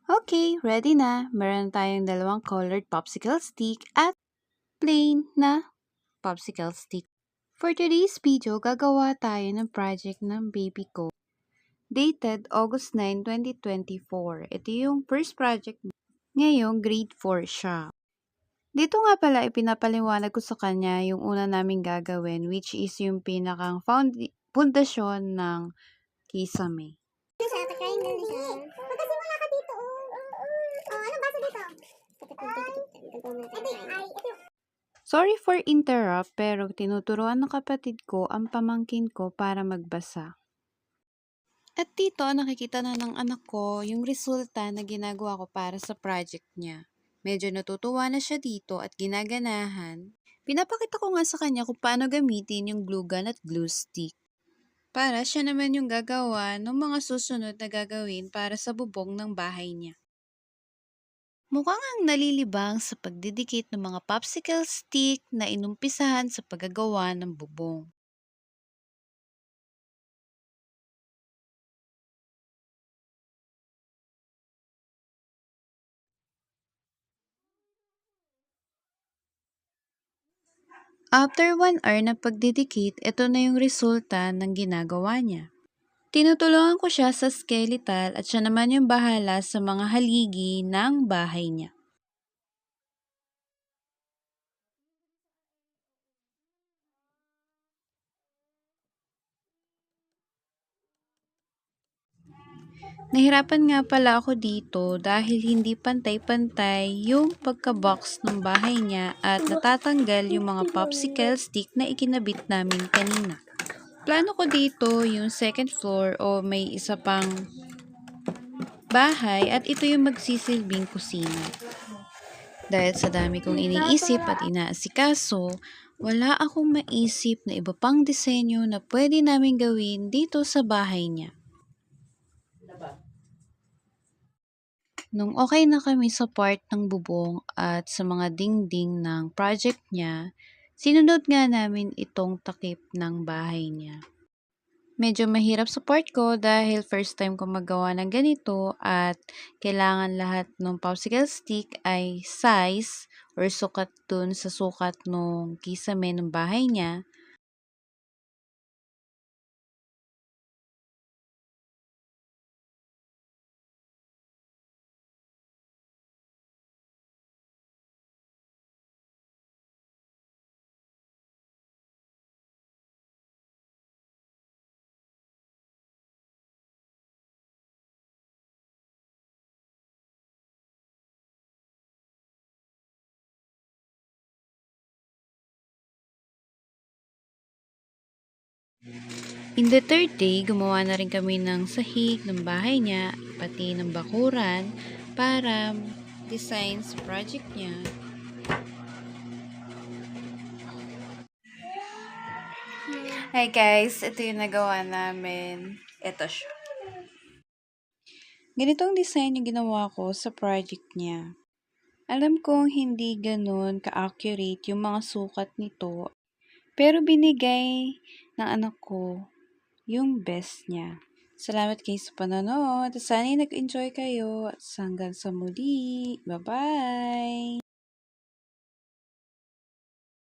Okay, ready na. Meron tayong dalawang colored popsicle stick at plain na popsicle stick. For today's video, gagawa tayo ng project ng baby ko. Dated August 9, 2024. Ito yung first project. Ngayong grade 4 siya. Dito nga pala ipinapaliwanag ko sa kanya yung una naming gagawin, which is yung pinakang pundasyon ng kisame. Siya, pagkain na siya. Magkasimula ka dito, oh. Anong basa dito? Sorry for interrupt, pero tinuturuan ng kapatid ko ang pamangkin ko para magbasa. At dito, nakikita na ng anak ko yung resulta na ginagawa ko para sa project niya. Medyo natutuwa na siya dito at ginaganahan. Pinapakita ko nga sa kanya kung paano gamitin yung glue gun at glue stick. Para siya naman yung gagawa ng mga susunod na gagawin para sa bubong ng bahay niya. Mukhang ang nalilibang sa pagdidikit ng mga popsicle stick na inumpisahan sa paggagawa ng bubong. After 1 hour na pagdidikit, ito na yung resulta ng ginagawa niya. Tinutulungan ko siya sa skeletal at siya naman yung bahala sa mga haligi ng bahay niya. Nahirapan nga pala ako dito dahil hindi pantay-pantay yung pagka-box ng bahay niya at natatanggal yung mga popsicle stick na ikinabit namin kanina. Plano ko dito yung second floor o may isa pang bahay at ito yung magsisilbing kusina. Dahil sa dami kong iniisip at inaasikaso, wala akong maisip na iba pang disenyo na pwede namin gawin dito sa bahay niya. Nung okay na kami sa part ng bubong at sa mga dingding ng project niya, sinunod nga namin itong takip ng bahay niya. Medyo mahirap sa part ko dahil first time ko magawa ng ganito at kailangan lahat ng popsicle stick ay size or sukat dun sa sukat nung kisame ng bahay niya. In the third day, gumawa na rin kami ng sahig ng bahay niya, pati ng bakuran para design sa project niya. Hi guys, ito yung nagawa namin. Ito siya. Ganitong design yung ginawa ko sa project niya. Alam kong hindi ganun ka-accurate yung mga sukat nito, pero binigay ng anak ko yung best niya. Salamat kayo sa panonood. Sana'y nag-enjoy kayo. At hanggang sa muli. Bye-bye!